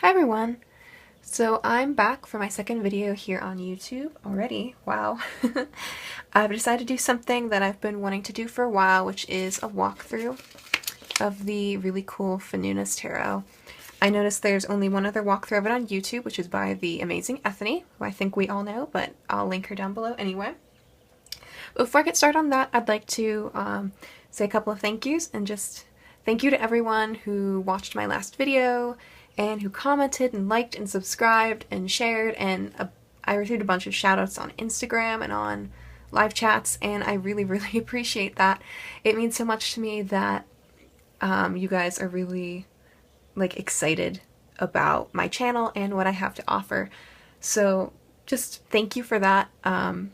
Hi everyone! So I'm back for my second video here on YouTube already. Wow. I've decided to do something that I've been wanting to do for a while, which is a walkthrough of the really cool FANUNA'S tarot. I noticed there's only one other walkthrough of it on YouTube, which is by the amazing Ethany, who I think we all know, but I'll link her down below anyway. But before I get started on that, I'd like to say a couple of thank yous and just thank you to everyone who watched my last video and who commented and liked and subscribed and shared, and I received a bunch of shoutouts on Instagram and on live chats, and I really appreciate that. It means so much to me that you guys are really excited about my channel and what I have to offer. So just thank you for that. I'm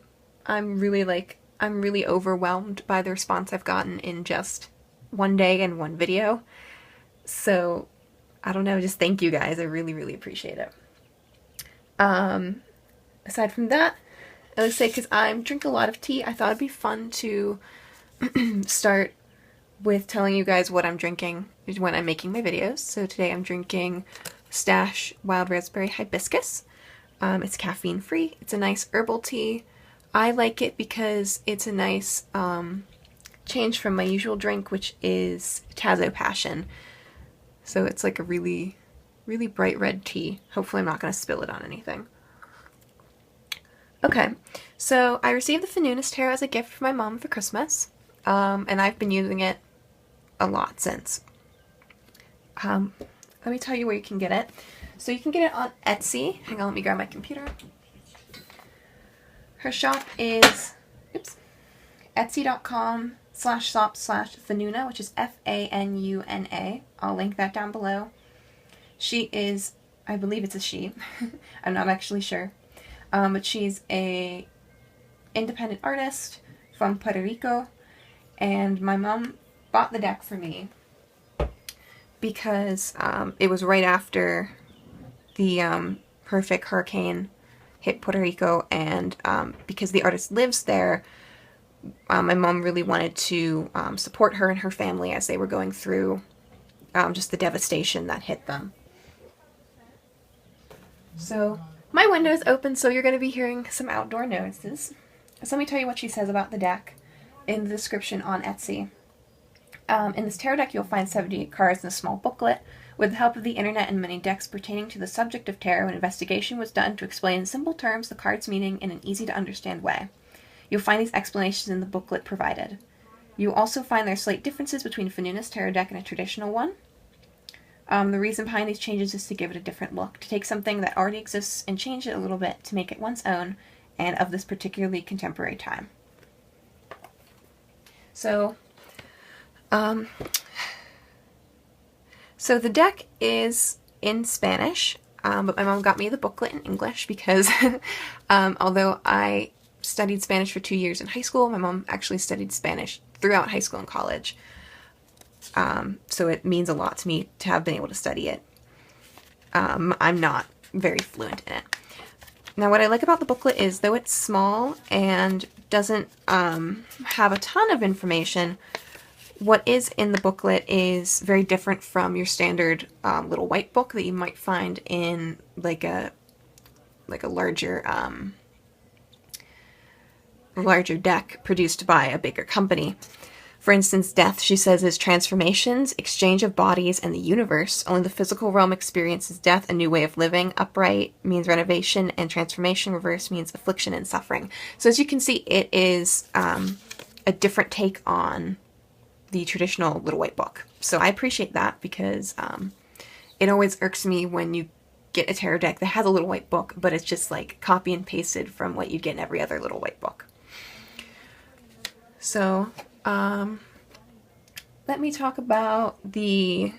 really overwhelmed by the response I've gotten in just one day and one video. So I don't know, just thank you guys. I really appreciate it. Aside from that, I would say, because I drink a lot of tea, I thought it'd be fun to start with telling you guys what I'm drinking when I'm making my videos. So today I'm drinking Stash Wild Raspberry Hibiscus. It's caffeine free. It's a nice herbal tea. I like it because it's a nice change from my usual drink, which is Tazo Passion. So it's like a really bright red tea. Hopefully I'm not going to spill it on anything. Okay, so I received the FANUNA'S tarot as a gift from my mom for Christmas, and I've been using it a lot since. Let me tell you where you can get it. So you can get it on Etsy. Hang on, let me grab my computer. Her shop is, etsy.com/shop/FANUNA, which is FANUNA. I'll link that down below. She is, I believe it's a she, I'm not actually sure, but she's a independent artist from Puerto Rico, and my mom bought the deck for me because it was right after the horrific hurricane hit Puerto Rico, and because the artist lives there, my mom really wanted to support her and her family as they were going through just the devastation that hit them. So my window is open, so you're going to be hearing some outdoor noises. So let me tell you what she says about the deck in the description on Etsy. In this tarot deck, you'll find 78 cards in a small booklet. With the help of the internet and many decks pertaining to the subject of tarot, an investigation was done to explain in simple terms the card's meaning in an easy-to-understand way. You'll find these explanations in the booklet provided. You'll also find there are slight differences between FANUNA'S tarot deck and a traditional one. The reason behind these changes is to give it a different look, to take something that already exists and change it a little bit to make it one's own and of this particularly contemporary time. So, the deck is in Spanish, but my mom got me the booklet in English because although I studied Spanish for 2 years in high school, my mom actually studied Spanish throughout high school and college. So it means a lot to me to have been able to study it. I'm not very fluent in it. Now, what I like about the booklet is, though it's small and doesn't have a ton of information, what is in the booklet is very different from your standard little white book that you might find in like a larger deck produced by a bigger company. For instance, death, she says, is transformations, exchange of bodies, and the universe. Only the physical realm experiences death, a new way of living. Upright means renovation, and transformation, reverse, means affliction and suffering. So as you can see, it is a different take on the traditional little white book. So I appreciate that, because it always irks me when you get a tarot deck that has a little white book, but it's just like copy and pasted from what you'd get in every other little white book. So, let me talk about the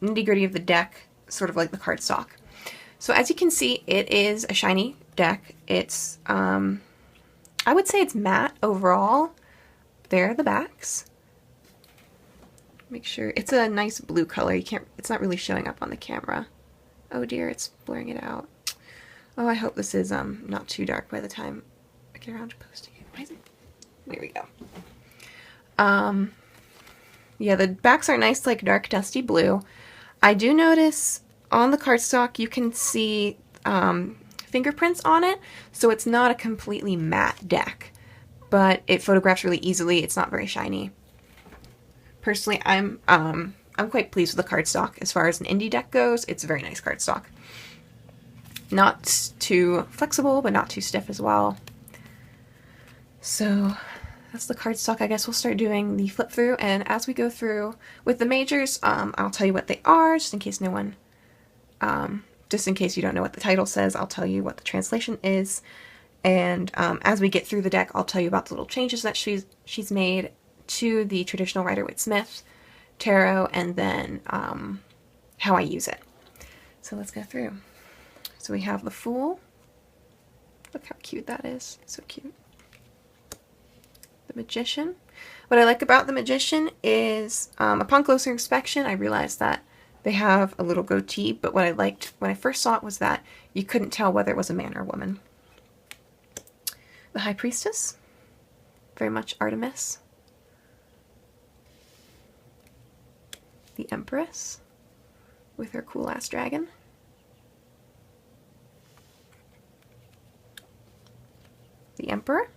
nitty-gritty of the deck, sort of like the cardstock. So as you can see, it is a shiny deck. It's, I would say it's matte overall. There are the backs. Make sure, it's a nice blue color. It's not really showing up on the camera. Oh dear, it's blurring it out. Oh, I hope this is, not too dark by the time I get around to posting it. There we go. Yeah, the backs are nice, like dark dusty blue. I do notice on the cardstock you can see fingerprints on it, so it's not a completely matte deck, but it photographs really easily. It's not very shiny. Personally, I'm quite pleased with the cardstock. As far as an indie deck goes, it's a very nice cardstock. Not too flexible, but not too stiff as well. So that's the cardstock. I guess we'll start doing the flip through, and as we go through with the majors, I'll tell you what they are, just in case no one, just in case you don't know what the title says, I'll tell you what the translation is. And as we get through the deck, I'll tell you about the little changes that she's made to the traditional Rider-Waite-Smith tarot, and then how I use it. So let's go through. So we have the Fool. Look how cute that is. So cute. The Magician. What I like about the Magician is, upon closer inspection, I realized that they have a little goatee, but what I liked when I first saw it was that you couldn't tell whether it was a man or a woman. The High Priestess. Very much Artemis. The Empress with her cool ass dragon. The Emperor.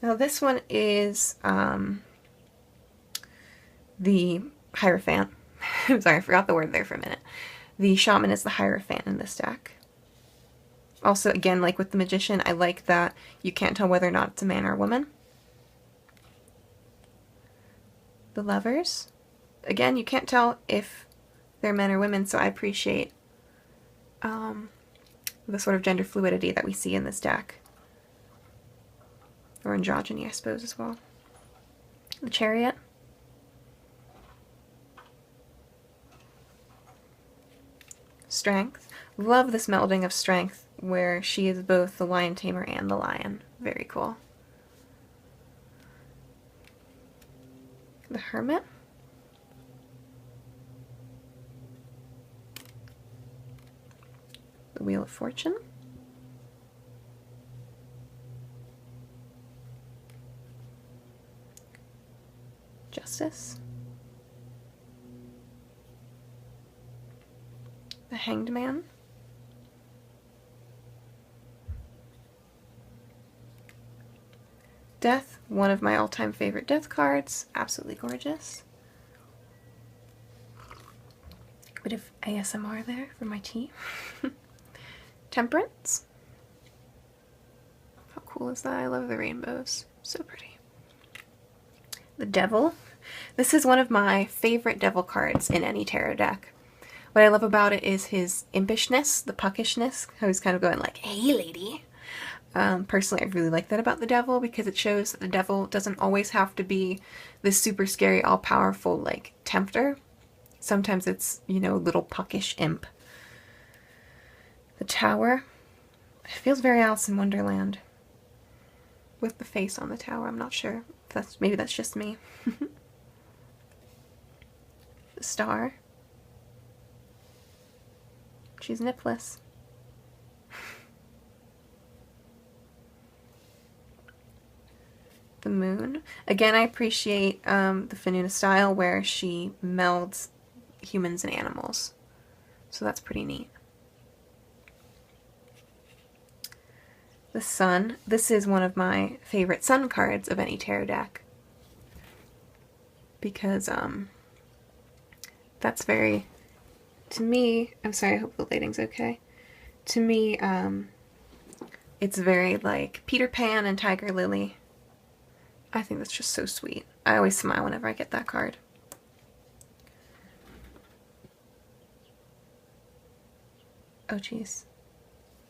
Now this one is the Hierophant. I'm sorry, I forgot the word there for a minute. The Shaman is the Hierophant in this deck. Also, again, like with the Magician, I like that you can't tell whether or not it's a man or a woman. The Lovers. Again, you can't tell if they're men or women, so I appreciate the sort of gender fluidity that we see in this deck. Or androgyny, I suppose, as well. The Chariot. Strength. Love this melding of strength where she is both the lion tamer and the lion. Very cool. The Hermit. The Wheel of Fortune. Justice. The Hanged Man. Death, one of my all-time favorite death cards. Absolutely gorgeous. Bit of ASMR there for my tea. Temperance. How cool is that? I love the rainbows. So pretty. The Devil. This is one of my favorite devil cards in any tarot deck. What I love about it is his impishness, the puckishness, how he's kind of going like, hey lady. Personally, I really like that about the Devil because it shows that the Devil doesn't always have to be this super scary, all-powerful, like, tempter. Sometimes it's, you know, a little puckish imp. The Tower. It feels very Alice in Wonderland. With the face on the tower, I'm not sure. Maybe that's just me. The Star. She's nipless. The Moon. Again, I appreciate the FANUNA'S style where she melds humans and animals. So that's pretty neat. The Sun. This is one of my favorite Sun cards of any tarot deck. Because that's very, to me, I'm sorry, I hope the lighting's okay. To me, it's very like Peter Pan and Tiger Lily. I think that's just so sweet. I always smile whenever I get that card. Oh jeez.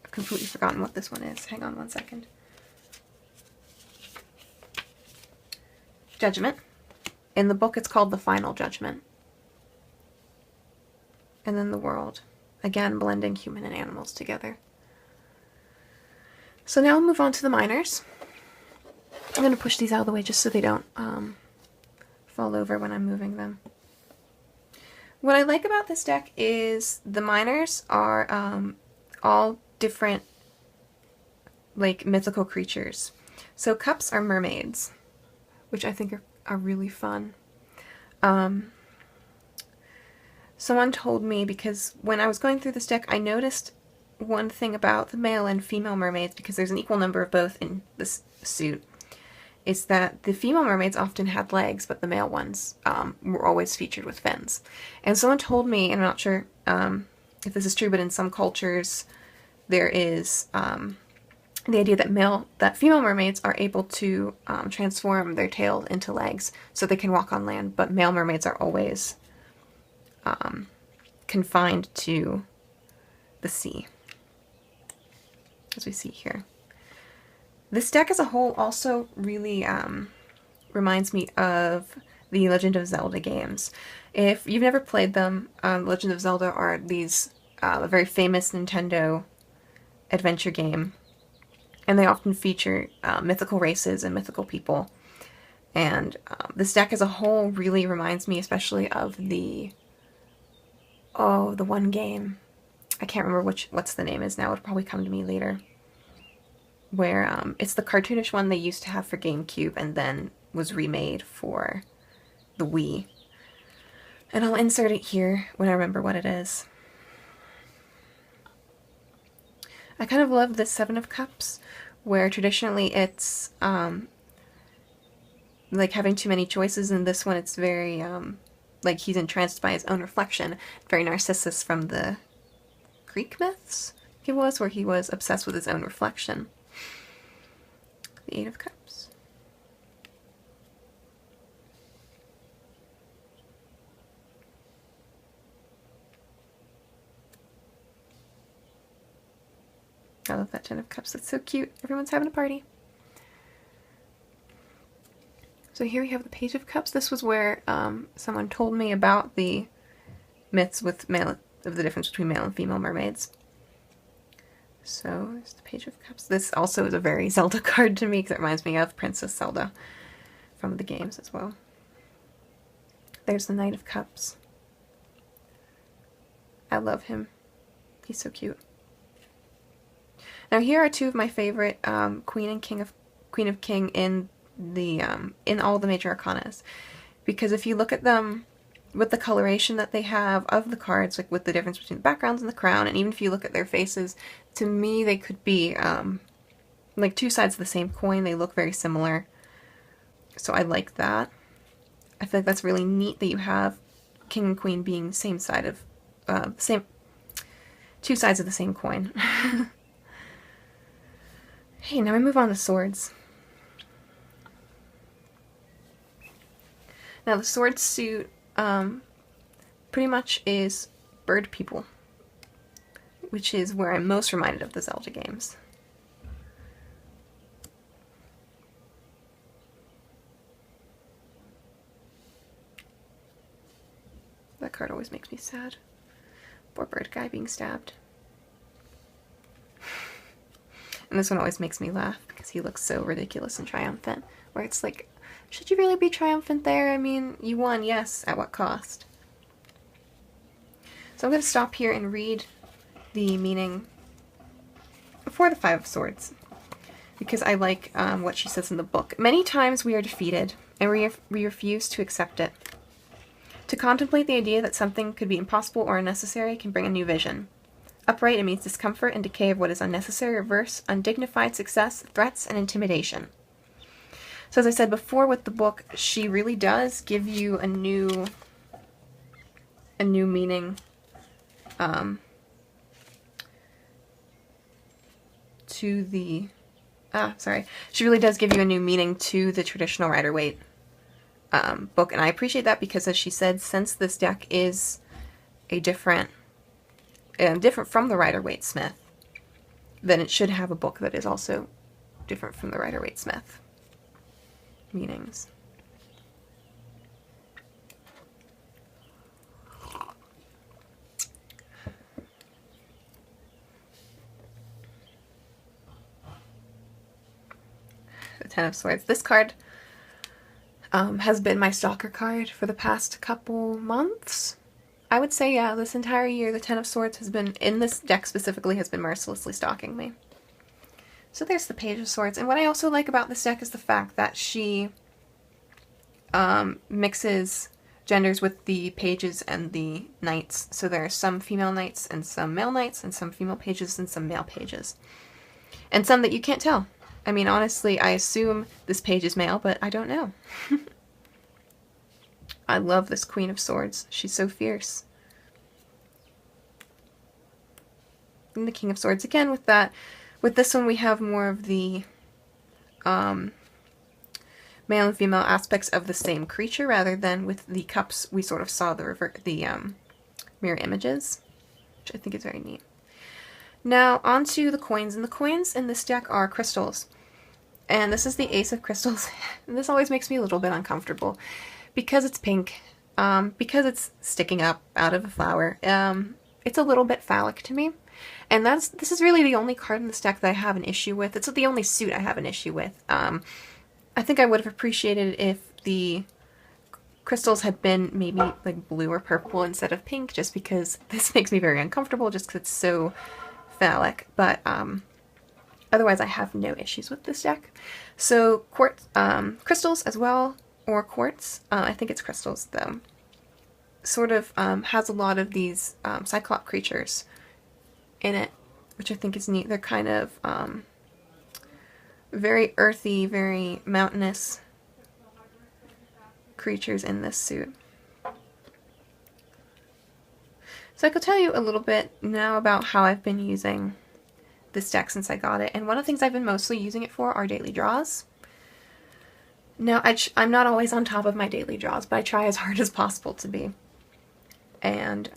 I've completely forgotten what this one is. Hang on one second. Judgment. In the book it's called The Final Judgment. And then the World. Again, blending human and animals together. So now we'll move on to the minors. I'm going to push these out of the way just so they don't fall over when I'm moving them. What I like about this deck is the minors are all different like mythical creatures. So cups are mermaids, which I think are are really fun. Someone told me, because when I was going through this deck, I noticed one thing about the male and female mermaids, because there's an equal number of both in this suit, is that the female mermaids often had legs, but the male ones were always featured with fins. And someone told me, and I'm not sure if this is true, but in some cultures there is the idea that female mermaids are able to transform their tail into legs so they can walk on land, but male mermaids are always confined to the sea, as we see here. This deck as a whole also really reminds me of the Legend of Zelda games. If you've never played them, Legend of Zelda are these a very famous Nintendo adventure game, and they often feature mythical races and mythical people. And this deck as a whole really reminds me especially of the one game. I can't remember what's the name is now. It'll probably come to me later. Where it's the cartoonish one they used to have for GameCube and then was remade for the Wii. And I'll insert it here when I remember what it is. I kind of love this Seven of Cups, where traditionally it's like having too many choices. In this one it's very like he's entranced by his own reflection. Very Narcissus from the Greek myths, he was, where he was obsessed with his own reflection. The Eight of Cups. I love that Ten of Cups. That's so cute. Everyone's having a party. So here we have the Page of Cups. This was where someone told me about the myths with of the difference between male and female mermaids. So there's the Page of Cups. This also is a very Zelda card to me because it reminds me of Princess Zelda from the games as well. There's the Knight of Cups. I love him. He's so cute. Now here are two of my favorite Queen of King in the in all the major arcanas, because if you look at them with the coloration that they have of the cards, like with the difference between the backgrounds and the crown, and even if you look at their faces, to me they could be like two sides of the same coin. They look very similar, so I like that. I feel like that's really neat that you have King and Queen being same side of two sides of the same coin. Hey, now we move on to swords. Now the sword suit pretty much is bird people, which is where I'm most reminded of the Zelda games. That card always makes me sad. Poor bird guy being stabbed. And this one always makes me laugh because he looks so ridiculous and triumphant, where it's like, should you really be triumphant there? I mean, you won, yes, at what cost? So I'm going to stop here and read the meaning for the Five of Swords, because I like what she says in the book. Many times we are defeated, and we refuse to accept it. To contemplate the idea that something could be impossible or unnecessary can bring a new vision. Upright, it means discomfort and decay of what is unnecessary, reverse, undignified success, threats, and intimidation. So as I said before with the book, she really does give you a new meaning to the she really does give you a new meaning to the traditional Rider-Waite book, and I appreciate that because, as she said, since this deck is a different from the Rider-Waite Smith, then it should have a book that is also different from the Rider-Waite Smith meanings. The Ten of Swords. This card has been my stalker card for the past couple months. I would say, yeah, this entire year the Ten of Swords has been, in this deck specifically, has been mercilessly stalking me. So there's the Page of Swords. And what I also like about this deck is the fact that she mixes genders with the pages and the knights. So there are some female knights and some male knights, and some female pages and some male pages. And some that you can't tell. I mean, honestly, I assume this page is male, but I don't know. I love this Queen of Swords. She's so fierce. And the King of Swords again with that. With this one we have more of the male and female aspects of the same creature, rather than with the cups we sort of saw the mirror images, which I think is very neat. Now onto the coins, and the coins in this deck are crystals. And this is the Ace of Crystals. And this always makes me a little bit uncomfortable because it's pink, because it's sticking up out of a flower. It's a little bit phallic to me. And this is really the only card in this deck that I have an issue with. It's the only suit I have an issue with. I think I would have appreciated if the crystals had been maybe like blue or purple instead of pink, just because this makes me very uncomfortable just because it's so phallic. But otherwise I have no issues with this deck. So quartz, crystals as well, or quartz, I think it's crystals though, sort of has a lot of these Cyclop creatures in it, which I think is neat. They're kind of very earthy, very mountainous creatures in this suit. So I could tell you a little bit now about how I've been using this deck since I got it, and one of the things I've been mostly using it for are daily draws. Now, I'm not always on top of my daily draws, but I try as hard as possible to be. And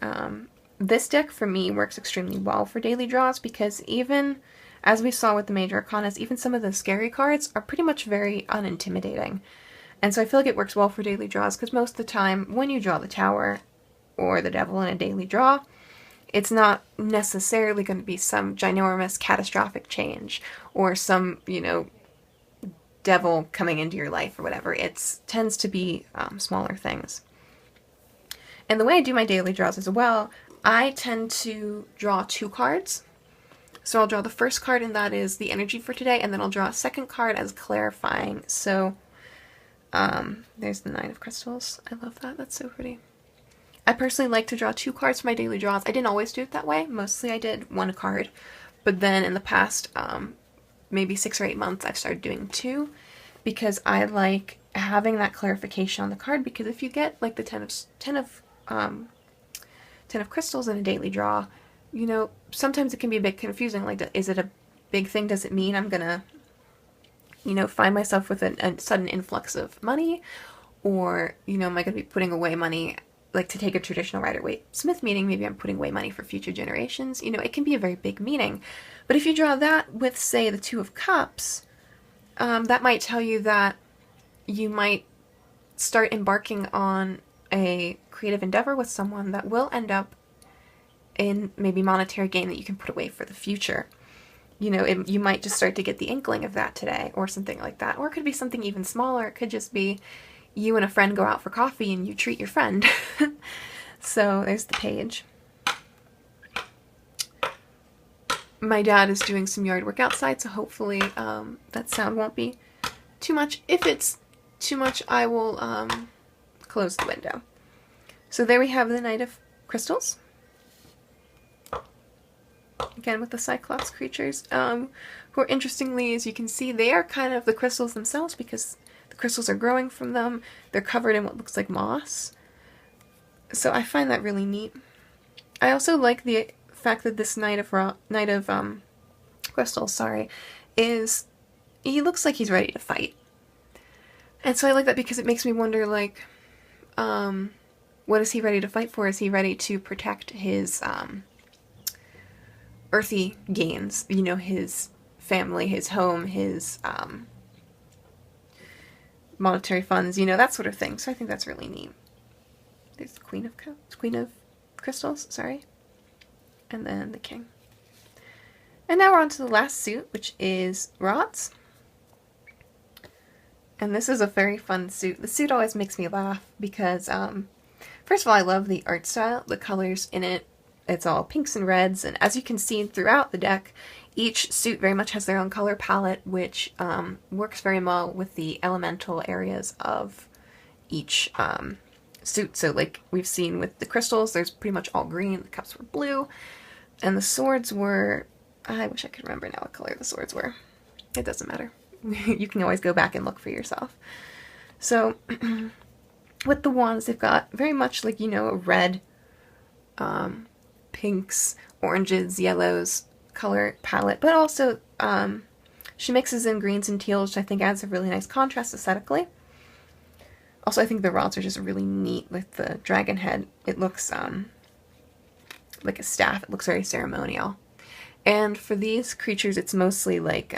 this deck for me works extremely well for daily draws, because even as we saw with the Major Arcanas, even some of the scary cards are pretty much very unintimidating. And so I feel like it works well for daily draws, because most of the time when you draw the Tower or the Devil in a daily draw, it's not necessarily going to be some ginormous catastrophic change or some, you know, devil coming into your life or whatever. It tends to be smaller things. And the way I do my daily draws as well, I tend to draw 2 cards. So I'll draw the first card, and that is the energy for today, and then I'll draw a second card as clarifying. So there's the Nine of Crystals. I love that. That's so pretty. I personally like to draw 2 cards for my daily draws. I didn't always do it that way. Mostly I did 1 card. But then in the past maybe 6 or 8 months I've started doing 2, because I like having that clarification on the card, because if you get like the 10 of crystals in a daily draw, you know, sometimes it can be a bit confusing. Like, is it a big thing? Does it mean I'm gonna, you know, find myself with a sudden influx of money? Or, you know, am I gonna be putting away money, like to take a traditional Rider-Waite-Smith meaning, maybe I'm putting away money for future generations. You know, it can be a very big meaning. But if you draw that with, say, the Two of Cups, that might tell you that you might start embarking on a creative endeavor with someone that will end up in maybe monetary gain that you can put away for the future. You know, you might just start to get the inkling of that today, or something like that. Or it could be something even smaller. It could just be you and a friend go out for coffee and you treat your friend. So there's the page. My dad is doing some yard work outside, so hopefully that sound won't be too much. If it's too much, I will close the window. So there we have the Knight of Crystals. Again with the Cyclops creatures, who are, interestingly, as you can see, they are kind of the crystals themselves, because the crystals are growing from them. They're covered in what looks like moss. So I find that really neat. I also like the fact that this Knight of Crystals, he looks like he's ready to fight. And so I like that, because it makes me wonder, like, what is he ready to fight for? Is he ready to protect his earthy gains, you know, his family, his home, his monetary funds, you know, that sort of thing. So I think that's really neat. There's the Queen of Crystals, sorry. And then the King. And now we're on to the last suit, which is Roth's. And this is a very fun suit. The suit always makes me laugh because, first of all, I love the art style, the colors in it. It's all pinks and reds, and as you can see throughout the deck, each suit very much has their own color palette, which works very well with the elemental areas of each suit. So like we've seen with the crystals, there's pretty much all green, the cups were blue, and the swords were, I wish I could remember now what color the swords were. It doesn't matter. You can always go back and look for yourself. So with the wands, they've got very much like, you know, a red, pinks, oranges, yellows color palette, but also she mixes in greens and teals, which I think adds a really nice contrast aesthetically. Also, I think the rods are just really neat with the dragon head. It looks like a staff. It looks very ceremonial. And for these creatures, it's mostly like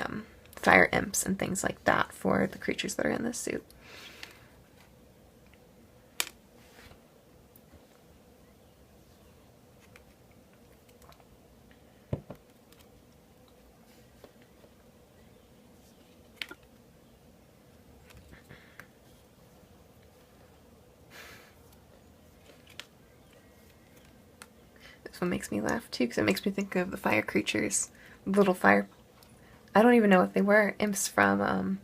fire imps and things like that for the creatures that are in this suit. This one makes me laugh too, because it makes me think of the fire creatures, little fire, I don't even know what they were, imps from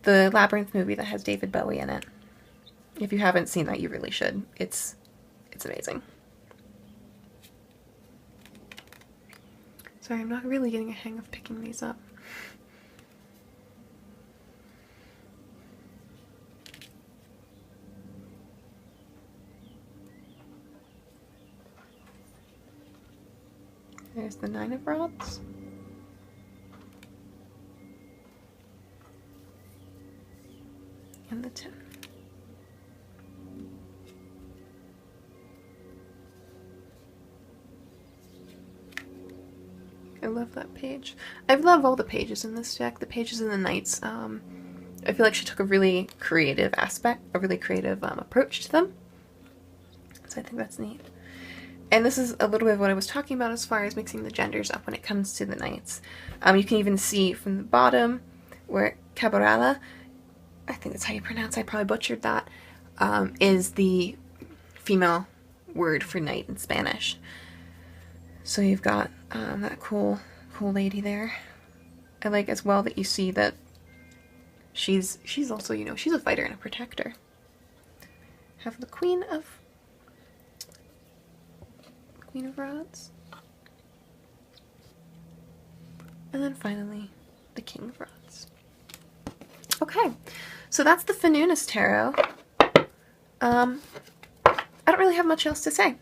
the Labyrinth movie that has David Bowie in it. If you haven't seen that, you really should. It's amazing. Sorry, I'm not really getting a hang of picking these up. There's the 9 of rods. And the 10. I love that page. I love all the pages in this deck. The pages in the Knights, I feel like she took a really creative aspect, a really creative approach to them. So I think that's neat. And this is a little bit of what I was talking about as far as mixing the genders up when it comes to the Knights. You can even see from the bottom where Cabarala, I think that's how you pronounce it, I probably butchered that, is the female word for knight in Spanish. So you've got that cool lady there. I like as well that you see that she's also, you know, she's a fighter and a protector. Have the Queen of Rods. And then finally, the King of Rods. Okay, so that's the FANUNA'S tarot. I don't really have much else to say.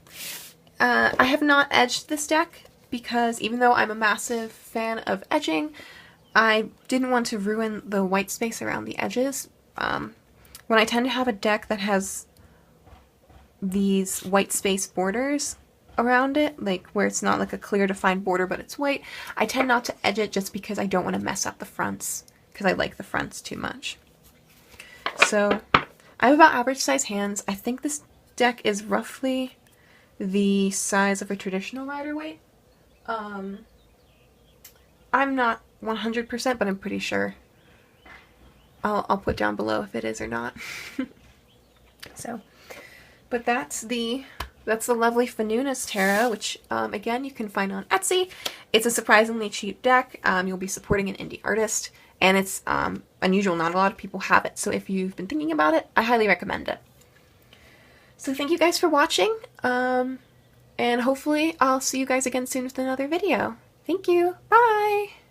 I have not edged this deck because even though I'm a massive fan of edging, I didn't want to ruin the white space around the edges. When I tend to have a deck that has these white space borders around it, like where it's not like a clear defined border but it's white, I tend not to edge it just because I don't want to mess up the fronts, because I like the fronts too much. So I have about average size hands. I think this deck is roughly the size of a traditional Rider-Waite. I'm not 100%, but I'm pretty sure. I'll put down below if it is or not. So, but that's the lovely FANUNA'S tarot, which again you can find on Etsy. It's a surprisingly cheap deck. You'll be supporting an indie artist, and it's unusual. Not a lot of people have it, so if you've been thinking about it, I highly recommend it. So thank you guys for watching, and hopefully I'll see you guys again soon with another video. Thank you. Bye!